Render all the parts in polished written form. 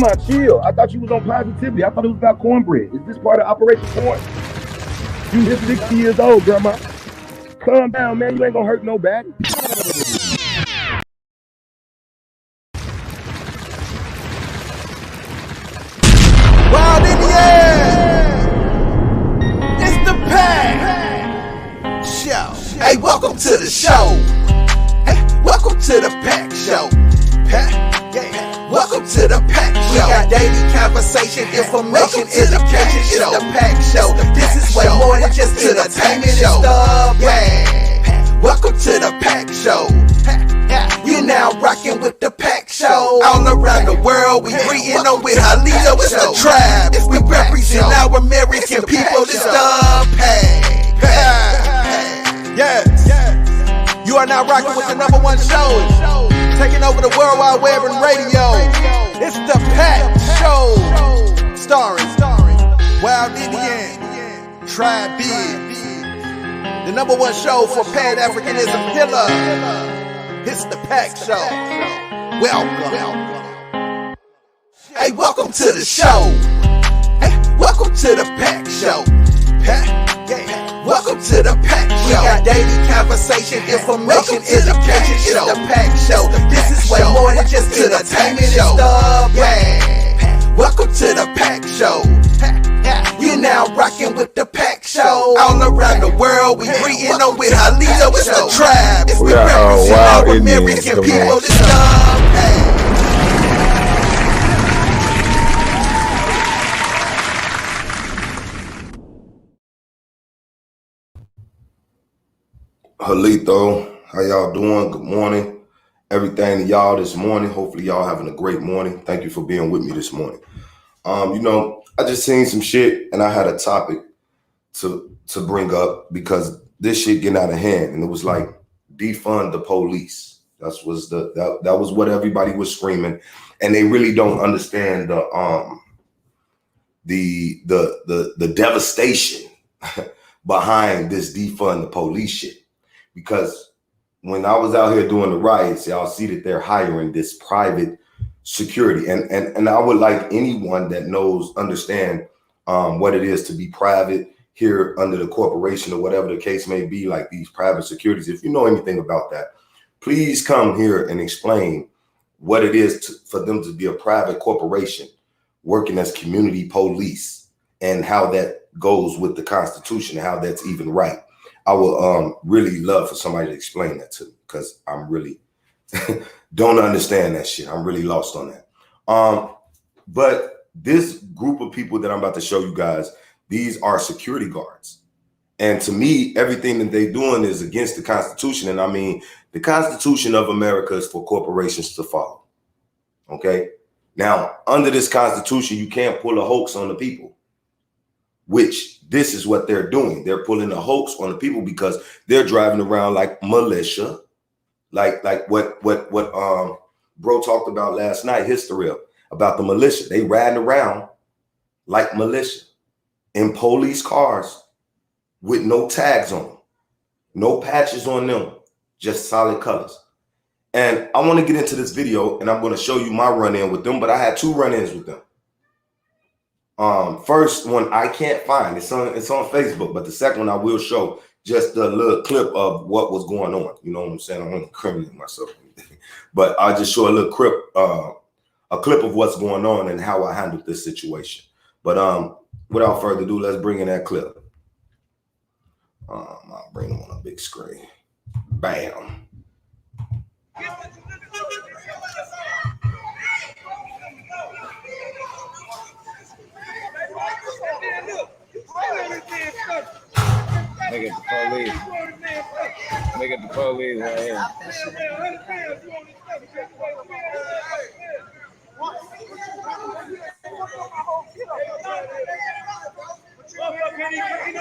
Grandma, chill. I thought you was on positivity. I thought it was about cornbread. Is this part of Operation Corn? You hit 60 years old, Grandma. Calm down, man. You ain't gonna hurt nobody. Wild in the air. It's the pack show. Hey, welcome to the show. Hey, welcome to the pack show. Yeah. Welcome to the pack show. We got daily conversation, information, education. It's the pack show. This is way more than just entertainment show. Yeah. Welcome to the pack show. You now rocking with the pack show. All around the world, we greeting them with Halito. It's the tribe. We represent our American people. It's the pack. Yes. You are now rocking with the #1 show. Taking over the World Wide Web and radio. It's the pack show. Starring Wild Indian, TRIBEBIZ. The #1 show for Pan-Africanism pillar. It's the pack show. Welcome. Hey, welcome to the show. Hey, welcome to the pack show. Welcome to the pack show. We got daily conversation, information, education. It's the pack show. This is way more than just entertainment show. Welcome to the pack show. You now rocking with the pack show. All around the world, we greeting them with Halito. It's the tribe. We represent our American people. It's the pack. Halito, how y'all doing? Good morning. Everything to y'all this morning. Hopefully y'all having a great morning. Thank you for being with me this morning. I just seen some shit and I had a topic to bring up because this shit getting out of hand, and it was like defund the police. That was what everybody was screaming, and they really don't understand the devastation behind this defund the police shit. Because when I was out here doing the riots, y'all see that they're hiring this private security. And I would like anyone that understand what it is to be private here under the corporation or whatever the case may be, like these private securities. If you know anything about that, please come here and explain what it is for them to be a private corporation working as community police and how that goes with the Constitution and how that's even right. I would really love for somebody to explain that to me, because I'm really don't understand that shit. I'm really lost on that. But this group of people that I'm about to show you guys, these are security guards. And to me, everything that they're doing is against the Constitution. And I mean, the Constitution of America is for corporations to follow. Okay? Now, under this Constitution, you can't pull a hoax on the people, which this is what they're doing. They're pulling a hoax on the people because they're driving around like militia, like what bro talked about last night, history about the militia. They riding around like militia in police cars with no tags on them, no patches on them, just solid colors. And I want to get into this video and I'm going to show you my run-in with them, but I had 2 run-ins with them. First one I can't find. It's on Facebook, but the second one I will show just a little clip of what was going on. You know what I'm saying? I don't want to incriminate myself, but I'll just show a little clip of what's going on and how I handled this situation. But without further ado, let's bring in that clip. I'll bring them on a big screen. Bam. Look at the police. Look at the police right here.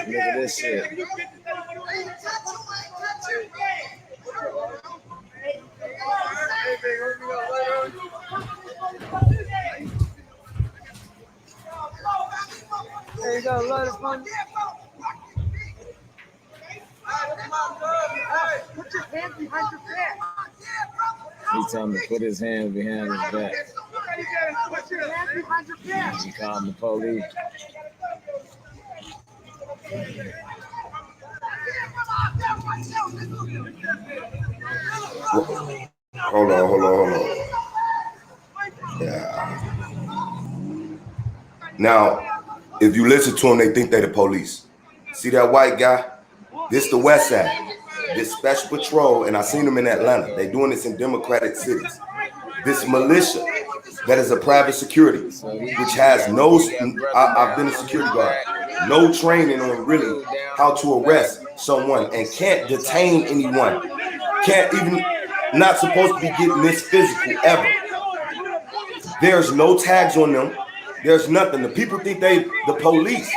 Look at this shit. There you go, load of fun. Put your hands behind your back. He told him to put his hands behind his back. You calling the police. Hold on. Yeah. Now, if you listen to them, they think they the police. See that white guy? This the West Side. This special patrol, and I seen them in Atlanta. They doing this in Democratic cities. This militia that is a private security, which has no, I've been a security guard, no training on really how to arrest someone and can't detain anyone. Can't even, not supposed to be getting this physical ever. There's no tags on them. There's nothing. The people think they the police.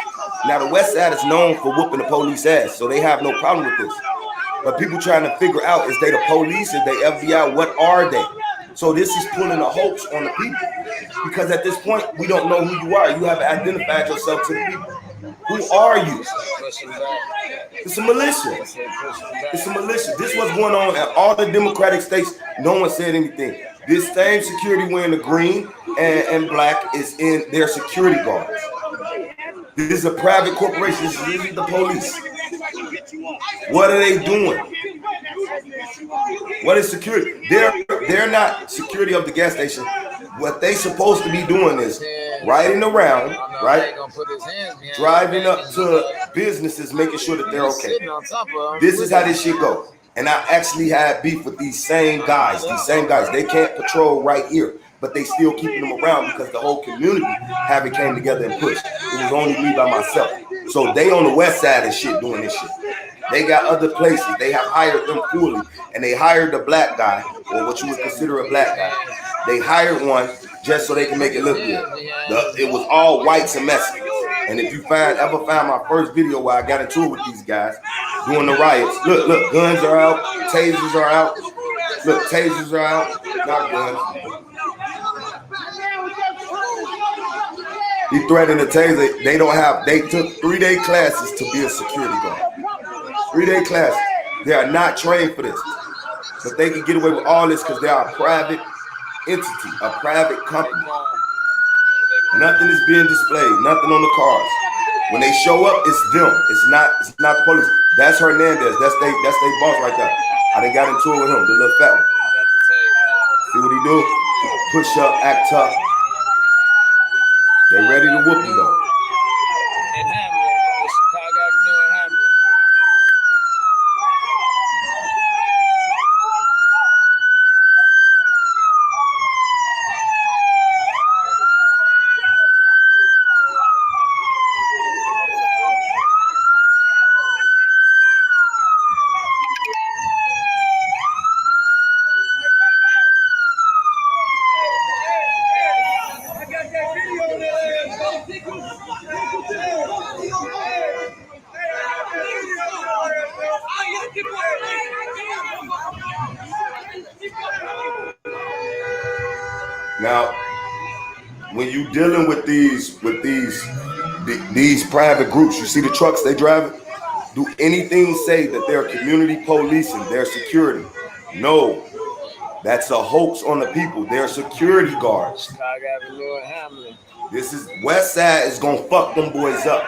Now the West Side is known for whooping the police ass, so they have no problem with this. But people trying to figure out, is they the police? Is they FBI? What are they? So this is pulling a hoax on the people. Because at this point, we don't know who you are. You haven't identified yourself to the people. Who are you? It's a militia. It's a militia. This was going on at all the Democratic states. No one said anything. This same security wearing the green and black is in their security guards. This is a private corporation. This is the police. What are they doing? What is security? They're not security of the gas station. What they supposed to be doing is riding around, right? Driving up to businesses, making sure that they're okay. This is how this shit goes. And I actually had beef with these same guys. They can't patrol right here, but they still keeping them around because the whole community haven't came together and pushed. It was only me by myself. So they on the West Side and shit doing this shit. They got other places. They have hired them fully, and they hired a black guy, or what you would consider a black guy. They hired one just so they can make it look good. It was all whites and Mexicans. And if you ever find my first video where I got into it with these guys doing the riots, look, guns are out, tasers are out. Look, tasers are out, not guns. He threatened the taser. They took 3-day classes to be a security guard. 3-day classes. They are not trained for this. But they can get away with all this because they are a private entity, a private company. Nothing is being displayed, nothing on the cars. When they show up, it's them. It's not the police. That's Hernandez. That's they boss right there. I done got into it with him, the little fat one. See what he do? Push up, act tough. They ready to whoop you though. Now, when you dealing with these private groups, you see the trucks they drive. Do anything say that they're community policing, their security? No, that's a hoax on the people. They're security guards. This is West Side is gonna fuck them boys up.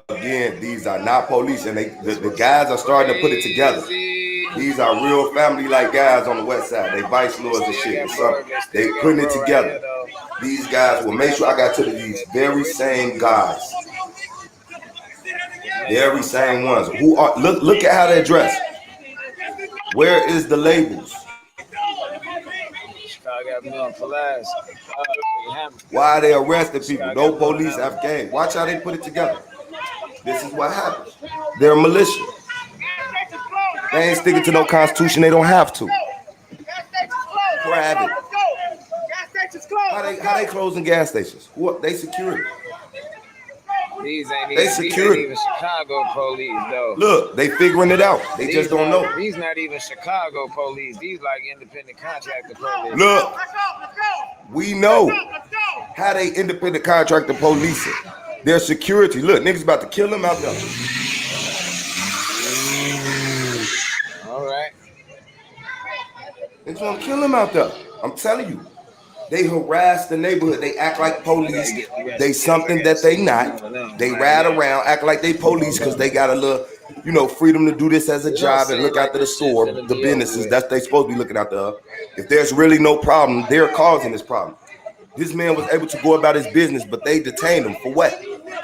Again, these are not police, and the guys are starting to put it together. These are real family-like guys on the West Side. They vice lords and shit. So they putting it together. These guys will make sure I got to these very same guys. Very same ones. Who are look at how they're dressed. Where is the labels? Why are they arresting people? No police, Afghan. Watch how they put it together. This is what happens. They're militia. They ain't sticking to no constitution. They don't have to. Private. How they closing gas stations? What? They security. These ain't security. even Chicago police though. Look, they figuring it out. They just don't know. These not even Chicago police. These like independent contractor police. Look, we know how they independent contractor policing. Their security. Look, niggas about to kill them out there. All right. They just want to kill them out there. I'm telling you. They harass the neighborhood. They act like police. They something that they not. They ride around, act like they police because they got a little, freedom to do this as a job and look after the store, the businesses. That's they supposed to be looking after. If there's really no problem, they're causing this problem. This man was able to go about his business, but they detained him for what?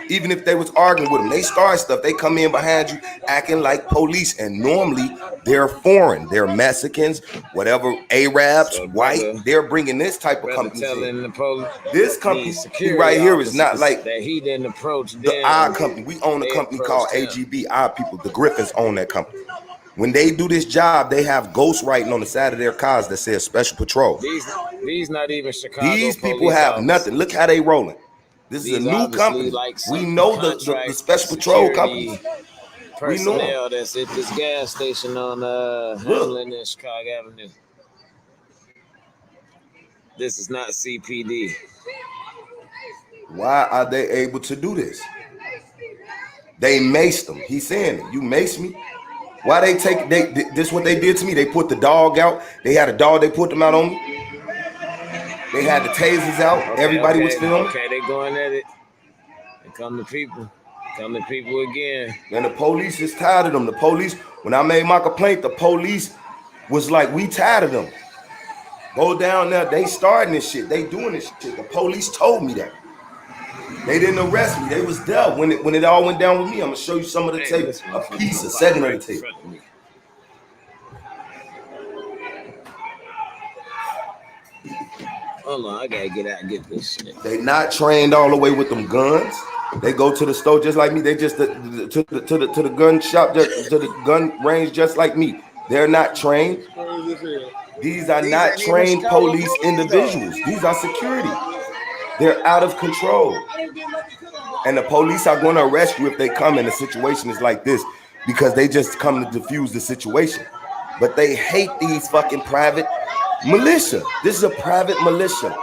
Even if they was arguing with him, they start stuff. They come in behind you acting like police, and normally they're foreign. They're Mexicans, whatever, Arabs, white. They're bringing this type of company. This company right here is not like that. He didn't approach our company. We own a company called AGB. Our people, the Griffins, own that company. When they do this job, they have ghost writing on the side of their cars that says Special Patrol. These not even Chicago. These people have nothing. Look how they rolling. This is a new company. Like we know the Special Patrol company. Personnel that's at this gas station on Hamlin and Chicago Avenue. This is not CPD. Why are they able to do this? They maced them. He's saying it. You mace me? Why this is what they did to me. They put the dog out. They had a dog. They put them out on me. They had the tasers out. Everybody was filming. Okay, they going at it. They come to people. Come to people again. And the police is tired of them. The police, when I made my complaint, the police was like, we tired of them. Go down there. They starting this shit. They doing this shit. The police told me that. They didn't arrest me. They was there when it all went down with me. I'm gonna show you some of the tape, a piece, a segment of the tape. Hold on, I gotta get out and get this shit. They not trained all the way with them guns. They go to the store just like me. They just to the gun shop, to the gun range just like me. They're not trained. These are not trained police individuals. These are security. They're out of control. And the police are going to arrest you if they come and the situation is like this because they just come to defuse the situation. But they hate these fucking private militia. This is a private militia.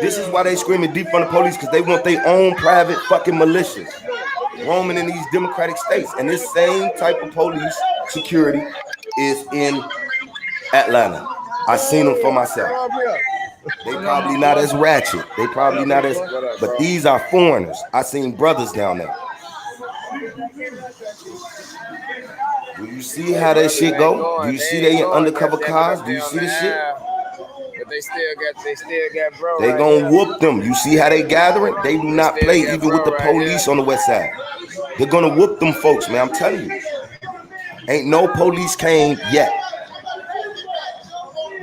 This is why they screaming defund the police, because they want their own private fucking militias roaming in these democratic states. And this same type of police security is in Atlanta. I seen them for myself. They probably not as ratchet. They probably not as, but these are foreigners. I seen brothers down there. Do you see how that shit go? Do you see they in undercover cars? Do you see the shit? But they still got bro. They gonna whoop them. You see how they gathering? They do not play even with the police on the west side. They're gonna whoop them folks, man. I'm telling you. Ain't no police came yet.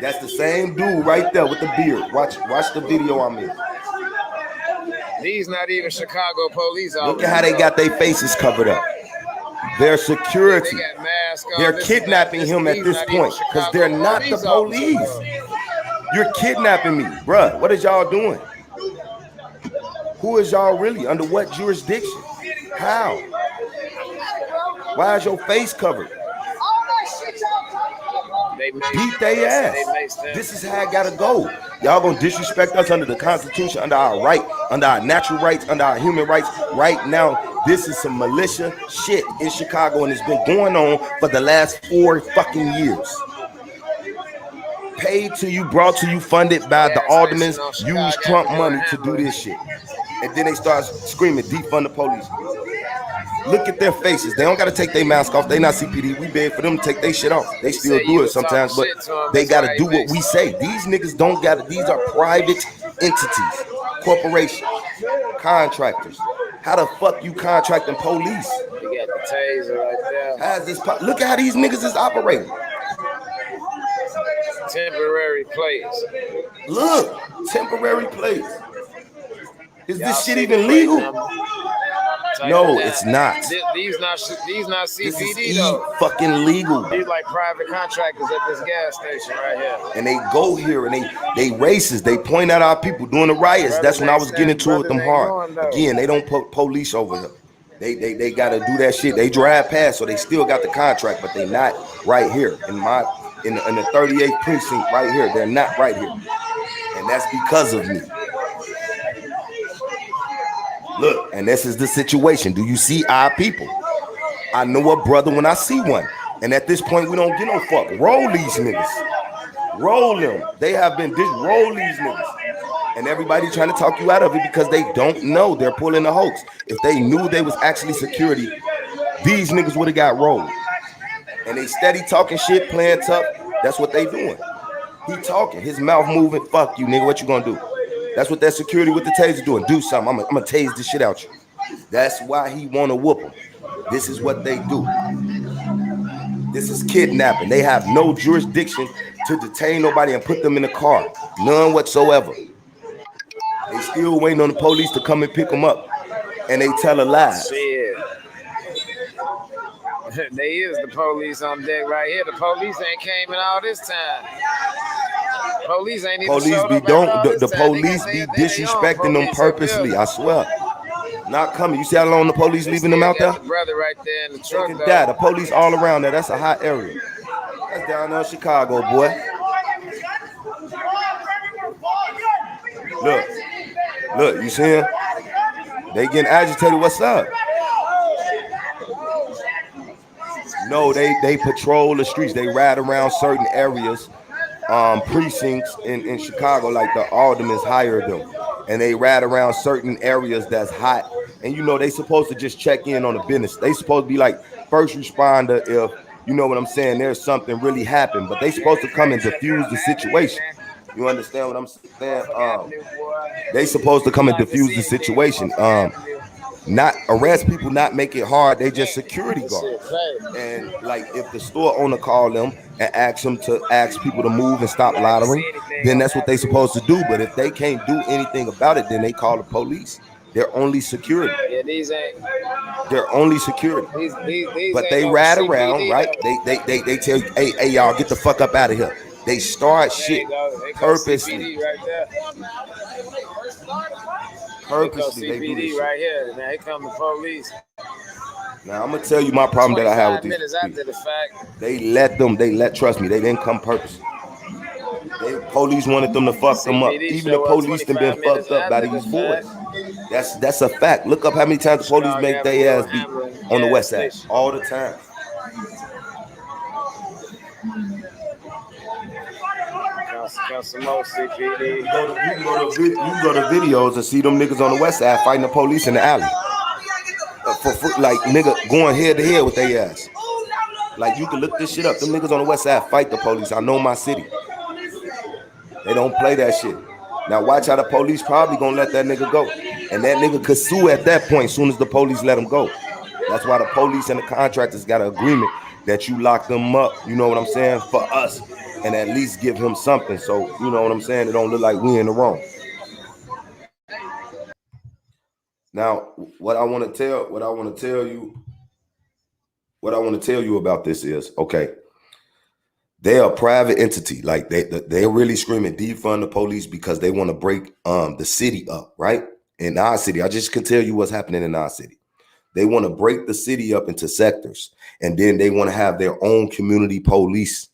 That's the same dude right there with the beard. Watch the video I'm in. These not even Chicago police officers. Look at how they got their faces covered up. Their security. They're kidnapping him at this point because they're not the police. You're kidnapping me, bruh. What is y'all doing? Who is y'all really? Under what jurisdiction? How? Why is your face covered? Beat their ass. This is how it gotta go. Y'all gonna disrespect us under the Constitution, under our right, under our natural rights, under our human rights. Right now, this is some militia shit in Chicago, and it's been going on for the last 4 fucking years. Paid to you, brought to you, funded by the aldermen, use Trump money to do this shit. And then they start screaming, defund the police. Look at their faces. They don't got to take their mask off. They not CPD. We beg for them to take their shit off. They still do it sometimes, but they got to do what we say. These niggas don't got it. These are private entities, corporations, contractors, How the fuck you contracting police? You got the taser right there. How's this? Look at how these niggas is operating. Temporary plates. Look, temporary plates. Is Y'all this shit see even the plate legal? number? No, it's not. These not This is CPD though. fucking legal. These like private contractors at this gas station right here. And they go here and they racist. They point out our people doing the riots. That's when I was getting into it with them hard. Again, they don't put police over here. They gotta do that shit. They drive past, so they still got the contract, but they not right here in the 38th precinct right here. They're not right here, and that's because of me. Look, and this is the situation. Do you see our people? I know a brother when I see one. And at this point, we don't get no fuck. Roll these niggas. Roll them. They have been roll these niggas. And everybody trying to talk you out of it because they don't know they're pulling a hoax. If they knew they was actually security, these niggas would have got rolled. And they steady talking shit, playing tough. That's what they doing. He talking, his mouth moving. Fuck you, nigga. What you gonna do? That's what that security with the taser doing. Do something. I'm gonna tase the shit out you. That's why he wanna whoop them. This is what they do. This is kidnapping. They have no jurisdiction to detain nobody and put them in a car. None whatsoever. They still waiting on the police to come and pick them up. And they tell a lie. Shit. They is the police on deck right here. The police ain't came in all this time. Police ain't even Police showed be up don't all the, this the time. police They be got their disrespecting them police up purposely. there. I swear. Not coming. You see how long the police leaving them out there? The brother right there in the truck. Look at that. The police all around there. That's a hot area. That's down there in Chicago, boy. Look, you see him? They getting agitated. What's up? No, they patrol the streets. They ride around certain areas, precincts in Chicago, like the aldermans hired them. And they ride around certain areas that's hot. And you know, they supposed to just check in on the business. They supposed to be like first responder if, you know what I'm saying, there's something really happened. But they supposed to come and diffuse the situation. You understand what I'm saying? They supposed to come and diffuse the situation. Not arrest people, not make it hard. They just security guard. And like if the store owner call them and ask them to ask people to move and stop loitering, then that's what they supposed to do. But if they can't do anything about it, then they call the police. They're only security. Yeah, these ain't. They're only security. These but they ride around, right? They tell you, hey, y'all, get the fuck up out of here. They start shit purposely. Purposely, they do this right here. Now here come the police. Now I'm gonna tell you my problem that I have with these after the fact. Trust me, they didn't come purposely. Police wanted them to fuck them up. Even the police have been fucked up by these boys. That's a fact. Look up how many times the police make their ass beat on the west side. All the time. Some more CPD. You can go to videos and see them niggas on the west side fighting the police in the alley. Like nigga going head to head with their ass. Like you can look this shit up. Them niggas on the west side fight the police. I know my city. They don't play that shit. Now watch how the police probably gonna let that nigga go. And that nigga could sue at that point as soon as the police let him go. That's why the police and the contractors got an agreement that you lock them up, you know what I'm saying, for us. And at least give him something. So you know what I'm saying? It don't look like we in the wrong. Now, what I want to tell you about this is, okay, they're a private entity. Like they're really screaming defund the police because they want to break the city up, right? In our city, I just can tell you what's happening in our city. They want to break the city up into sectors, and then they want to have their own community police.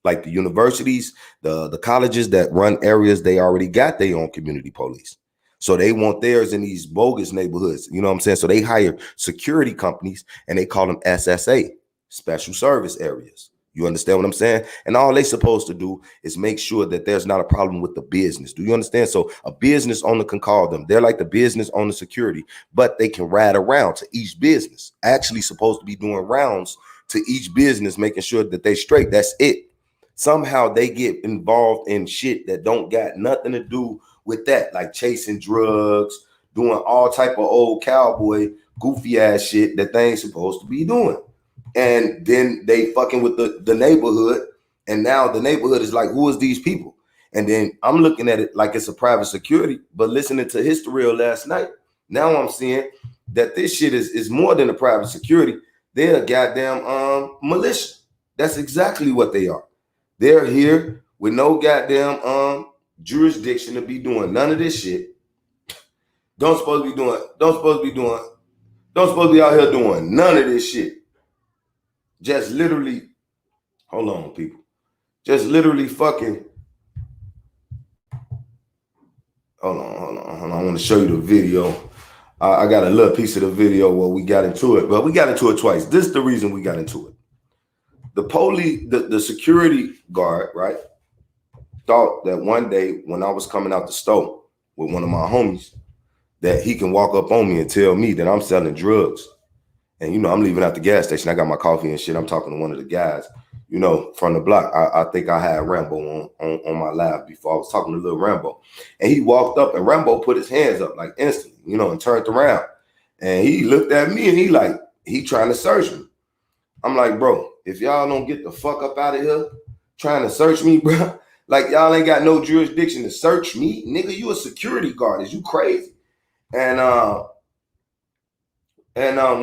Like the universities, the colleges that run areas, they already got their own community police. So they want theirs in these bogus neighborhoods. You know what I'm saying? So they hire security companies and they call them SSA, special service areas. You understand what I'm saying? And all they supposed to do is make sure that there's not a problem with the business. Do you understand? So a business owner can call them. They're like the business owner security, but they can ride around to each business. Actually supposed to be doing rounds to each business, making sure that they straight. That's it. Somehow they get involved in shit that don't got nothing to do with that, like chasing drugs, doing all type of old cowboy goofy ass shit that they ain't supposed to be doing. And then they fucking with the neighborhood, and now the neighborhood is like, who is these people? And then I'm looking at it like it's a private security, but listening to History last night, now I'm seeing that this shit is more than a private security. They're a goddamn militia. That's exactly what they are. They're here with no goddamn jurisdiction to be doing none of this shit. Don't supposed to be out here doing none of this shit. Just literally, hold on, people. Just literally fucking. Hold on. I want to show you the video. I got a little piece of the video where we got into it, but we got into it twice. This is the reason we got into it. The police, the security guard, right, thought that one day when I was coming out the store with one of my homies, that he can walk up on me and tell me that I'm selling drugs. And, you know, I'm leaving out the gas station. I got my coffee and shit. I'm talking to one of the guys, you know, from the block. I think I had Rambo on my live before. I was talking to little Rambo. And he walked up and Rambo put his hands up like instantly, you know, and turned around. And he looked at me and he trying to search me. I'm like, bro, if y'all don't get the fuck up out of here trying to search me, bro, like y'all ain't got no jurisdiction to search me. Nigga, you a security guard. Is you crazy? And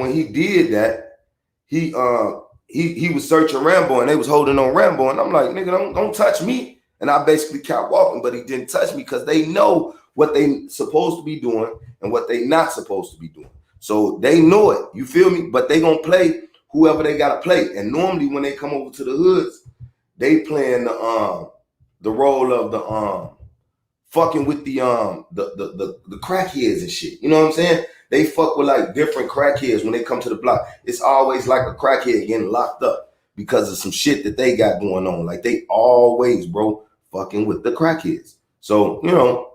when he did that, he was searching Rambo and they was holding on Rambo. And I'm like, nigga, don't touch me. And I basically kept walking, but he didn't touch me because they know what they supposed to be doing and what they not supposed to be doing. So they know it, you feel me? But they gonna play whoever they gotta play. And normally when they come over to the hoods, they playing the role of the fucking with the crackheads and shit. You know what I'm saying? They fuck with like different crackheads when they come to the block. It's always like a crackhead getting locked up because of some shit that they got going on. Like they always, bro, fucking with the crackheads. So, you know,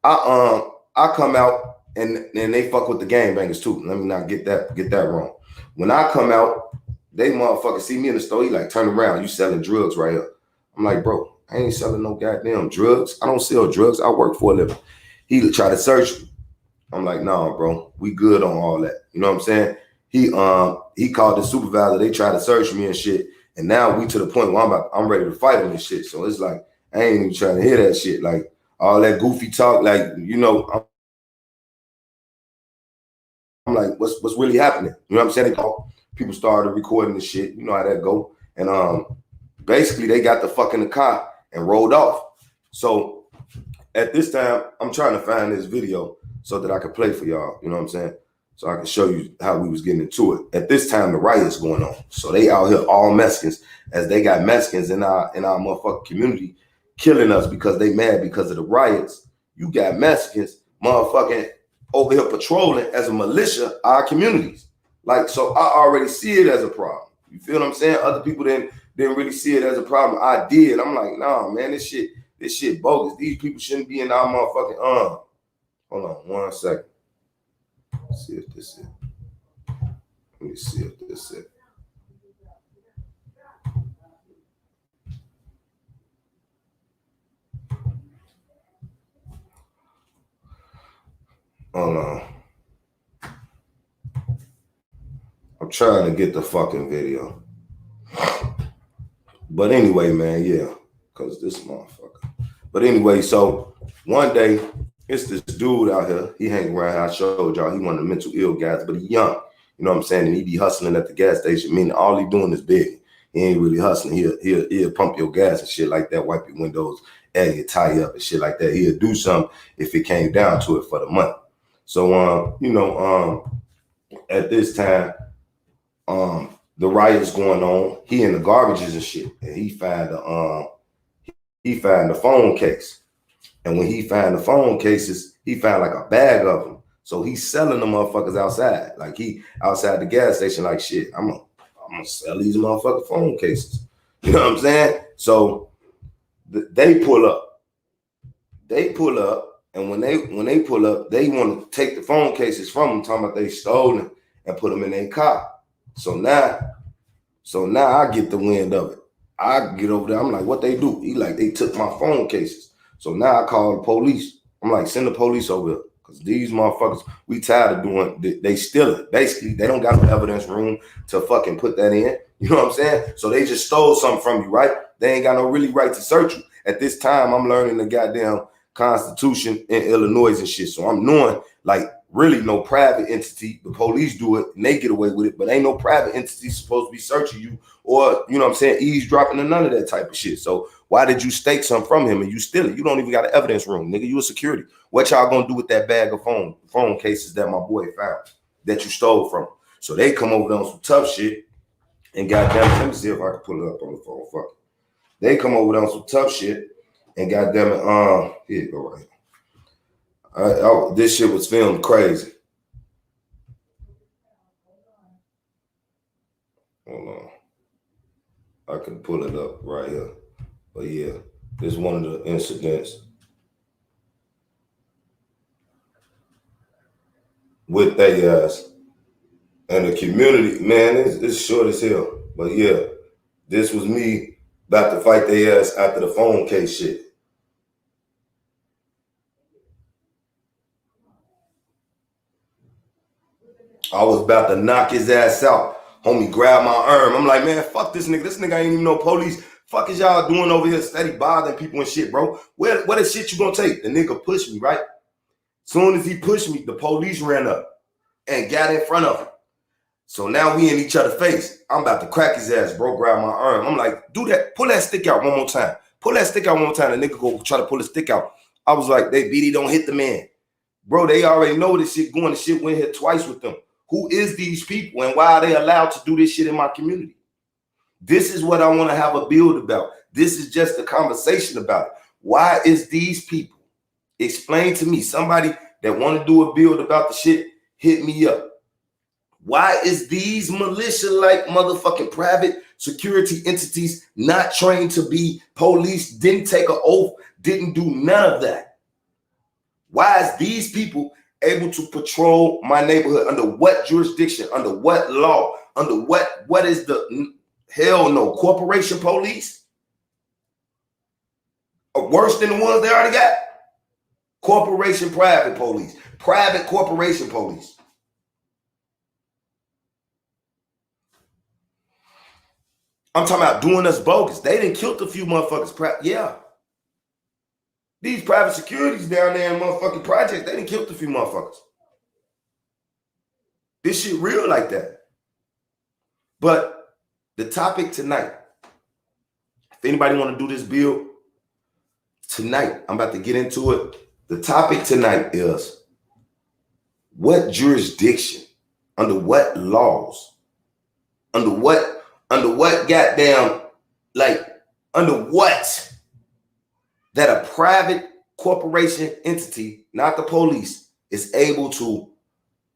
I come out and they fuck with the gangbangers too. Let me not get that wrong. When I come out, they motherfuckers see me in the store. He like, turn around, you selling drugs right here. I'm like, bro, I ain't selling no goddamn drugs. I don't sell drugs. I work for a living. He tried to search me. I'm like, nah, bro, we good on all that. You know what I'm saying? He called the supervisor. They tried to search me and shit. And now we to the point where I'm ready to fight him and shit. So it's like, I ain't even trying to hear that shit. Like all that goofy talk, like, you know, I'm like, what's really happening? You know what I'm saying? People started recording the shit. You know how that go. And basically they got the fuck in the car and rolled off. So at this time, I'm trying to find this video so that I can play for y'all. You know what I'm saying? So I can show you how we was getting into it. At this time, the riot's going on. So they out here all Mexicans, as they got Mexicans in our motherfucking community killing us because they mad because of the riots. You got Mexicans motherfucking over here patrolling as a militia our communities. Like, so I already see it as a problem. You feel what I'm saying? Other people didn't really see it as a problem. I did. I'm like, nah, man, this shit bogus. These people shouldn't be in our motherfucking Hold on 1 second. Let's see if this is. Let me see if this is. Hold on. I'm trying to get the fucking video. But anyway, man, yeah. Because this motherfucker. But anyway, so one day, it's this dude out here. He hang around. I showed y'all. He one of the mental ill guys, but he young. You know what I'm saying? And he be hustling at the gas station. Meaning all he doing is begging. He ain't really hustling. He'll pump your gas and shit like that. Wipe your windows, add your tie up and shit like that. He'll do something if it came down to it for the money. So you know, at this time, the riot's going on. He in the garbages and shit, and he find the phone case. And when he found the phone cases, he found like a bag of them. So he's selling the motherfuckers outside. Like he outside the gas station, like shit, I'm gonna sell these motherfucking phone cases. You know what I'm saying? So they pull up. And when they pull up, they want to take the phone cases from them, talking about they stolen and put them in their car. So now I get the wind of it. I get over there. I'm like, what they do? He like, they took my phone cases. So now I call the police. I'm like, send the police over here. Because these motherfuckers, we tired of doing, they steal it. Basically, they don't got no evidence room to fucking put that in. You know what I'm saying? So they just stole something from you, right? They ain't got no really right to search you. At this time, I'm learning the goddamn Constitution in Illinois and shit. So I'm knowing, like, really no private entity. The police do it and they get away with it, but ain't no private entity supposed to be searching you or, you know what I'm saying, eavesdropping and none of that type of shit. So why did you stake something from him and you steal it? You don't even got an evidence room, nigga. You a security. What y'all gonna do with that bag of phone cases that my boy found that you stole from? So they come over there on some tough shit and goddamn, let me see if I can pull it up on the phone. Fuck. They come over there on some tough shit and goddamn it, here you go right here. This shit was filmed crazy. Hold on. I can pull it up right here. But yeah, this is one of the incidents with they ass. And the community, man, it's short as hell. But yeah, this was me about to fight their ass after the phone case shit. I was about to knock his ass out. Homie grabbed my arm. I'm like, man, fuck this nigga. This nigga ain't even no police. Fuck is y'all doing over here steady bothering people and shit, bro? What is shit you gonna take? The nigga pushed me, right? Soon as he pushed me, the police ran up and got in front of him. So now we in each other's face. I'm about to crack his ass, bro. Grab my arm. I'm like, do that. Pull that stick out one more time. Pull that stick out one more time. The nigga go try to pull the stick out. I was like, they BD don't hit the man. Bro, they already know this shit going. This shit went here twice with them. Who is these people and why are they allowed to do this shit in my community? This is what I want to have a build about. This is just a conversation about it. Why is these people? Explain to me. Somebody that want to do a build about the shit, hit me up. Why is these militia-like motherfucking private security entities not trained to be police, didn't take an oath, didn't do none of that? Why is these people able to patrol my neighborhood? Under what jurisdiction? Under what law? Under what is the hell no corporation police? Or worse than the ones they already got? Corporation private police. Private corporation police. I'm talking about doing us bogus. They done killed a few motherfuckers. Yeah. These private securities down there in motherfucking projects, they done killed a few motherfuckers. This shit real like that. But the topic tonight, if anybody want to do this build tonight, I'm about to get into it. The topic tonight is what jurisdiction, under what laws, under what goddamn, like, under what that a private corporation entity, not the police, is able to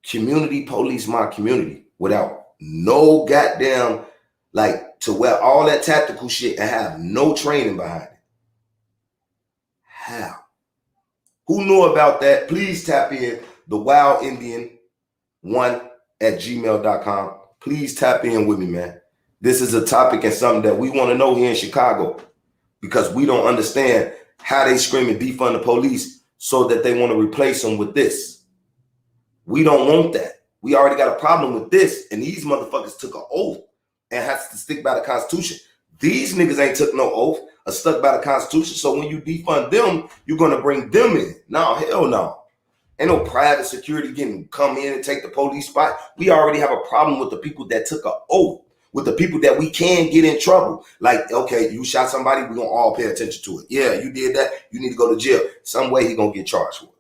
community police my community without no goddamn, like, to wear all that tactical shit and have no training behind it. How? Who knew about that? Please tap in the wildindian1@gmail.com. Please tap in with me, man. This is a topic and something that we want to know here in Chicago because we don't understand how they screaming defund the police so that they want to replace them with this. We don't want that. We already got a problem with this, and these motherfuckers took an oath and has to stick by the Constitution. These niggas ain't took no oath or stuck by the Constitution, so when you defund them, you're going to bring them in. No, hell no. Ain't no private security getting come in and take the police spot. We already have a problem with the people that took an oath, with the people that we can get in trouble. Like, okay, you shot somebody, we're going to all pay attention to it. Yeah, you did that, you need to go to jail. Some way he going to get charged for it.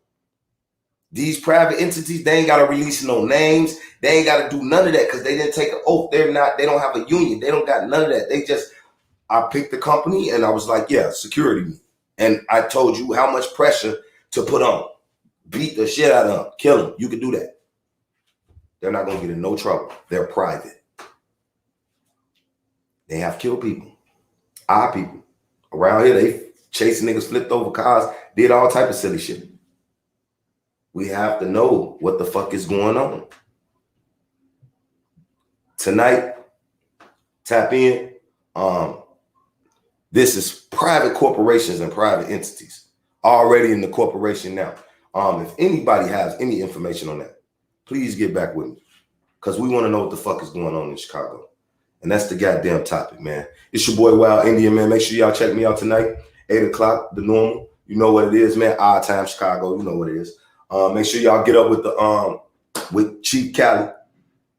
These private entities, they ain't got to release no names. They ain't got to do none of that because they didn't take an oath. They don't have a union. They don't got none of that. They just, I picked the company and I was like, yeah, security. And I told you how much pressure to put on. Beat the shit out of them. Kill them. You can do that. They're not going to get in no trouble. They're private. They have killed people. Our people. Around here, they chasing niggas, flipped over cars, did all type of silly shit. We have to know what the fuck is going on. Tonight, tap in. This is private corporations and private entities already in the corporation now. If anybody has any information on that, please get back with me, because we want to know what the fuck is going on in Chicago. And that's the goddamn topic, man. It's your boy Wild Indian, man. Make sure y'all check me out tonight, 8 o'clock, the normal. You know what it is, man. Odd time Chicago, you know what it is. Make sure y'all get up with the with Chief Cali.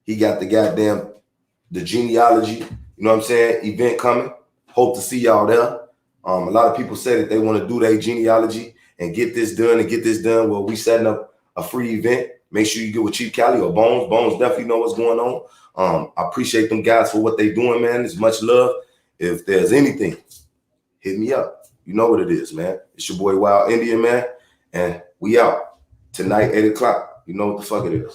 He got the genealogy, you know what I'm saying, event coming. Hope to see y'all there. A lot of people say that they want to do their genealogy and get this done. Well, we setting up a free event. Make sure you get with Chief Cali or Bones. Bones definitely know what's going on. I appreciate them guys for what they doing, man. It's much love. If there's anything, hit me up. You know what it is, man. It's your boy Wild Indian, man. And we out tonight, 8 o'clock. You know what the fuck it is.